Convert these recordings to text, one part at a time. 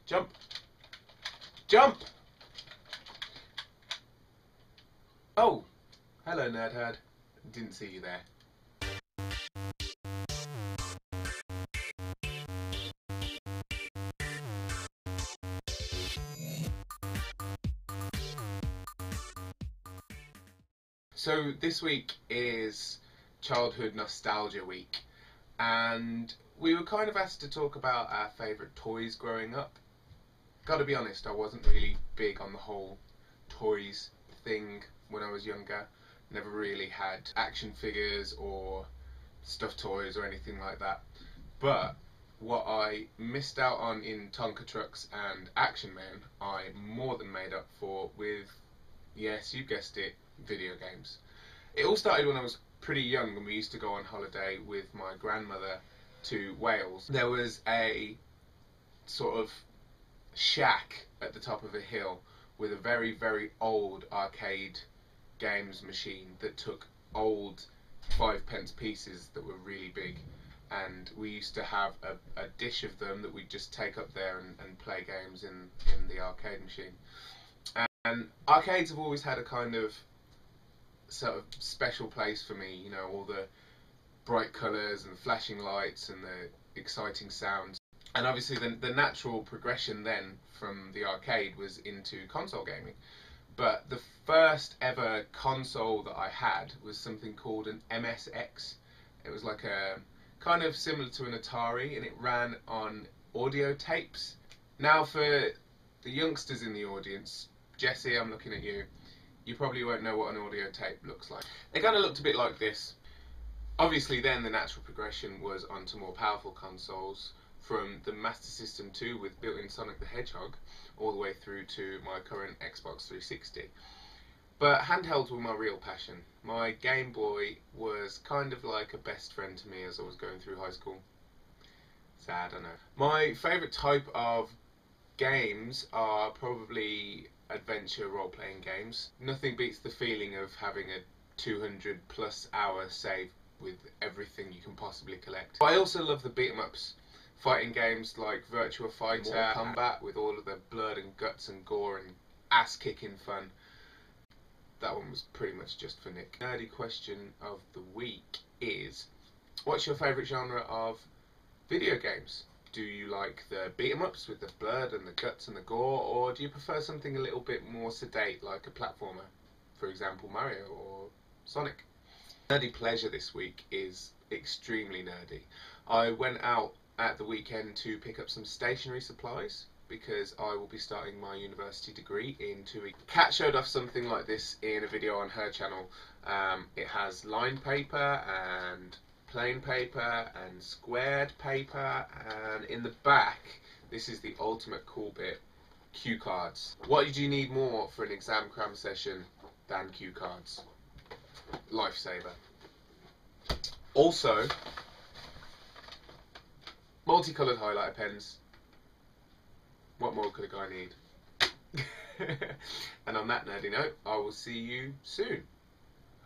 Jump! Jump! Oh! Hello, Nerdhead. Didn't see you there. So this week is Childhood Nostalgia Week, and we were kind of asked to talk about our favourite toys growing up. Gotta be honest, I wasn't really big on the whole toys thing when I was younger. Never really had action figures or stuffed toys or anything like that. But what I missed out on in Tonka trucks and Action Men, I more than made up for with, yes, you guessed it, video games. It all started when I was pretty young and we used to go on holiday with my grandmother to Wales. There was a sort of shack at the top of a hill with a very, very old arcade games machine that took old 5p pieces that were really big, and we used to have a dish of them that we'd just take up there and play games in the arcade machine. And arcades have always had a kind of sort of special place for me, you know, all the bright colours and flashing lights and the exciting sounds. And obviously the natural progression then from the arcade was into console gaming. But the first ever console that I had was something called an MSX. It was like a kind of similar to an Atari, and it ran on audio tapes. Now for the youngsters in the audience, Jesse, I'm looking at you. You probably won't know what an audio tape looks like. They kind of looked a bit like this. Obviously then the natural progression was onto more powerful consoles, from the Master System 2 with built-in Sonic the Hedgehog all the way through to my current Xbox 360. But handhelds were my real passion. My Game Boy was kind of like a best friend to me as I was going through high school. Sad, I know. My favourite type of games are probably adventure role-playing games. Nothing beats the feeling of having a 200 plus hour save with everything you can possibly collect. I also love the beat-em-ups. Fighting games like Virtua Fighter, Mortal Kombat with all of the blood and guts and gore and ass-kicking fun. That one was pretty much just for Nick. Nerdy question of the week is, what's your favourite genre of video games? Do you like the beat-em-ups with the blood and the guts and the gore, or do you prefer something a little bit more sedate like a platformer? For example, Mario or Sonic. Nerdy pleasure this week is extremely nerdy. I went out at the weekend to pick up some stationery supplies because I will be starting my university degree in 2 weeks. Kat showed off something like this in a video on her channel. It has lined paper and plain paper and squared paper, and in the back, this is the ultimate cool bit, cue cards. What did you need more for an exam cram session than cue cards? Lifesaver. Also, multicoloured highlighter pens. What more could a guy need? And on that nerdy note, I will see you soon.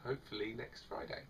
Hopefully next Friday.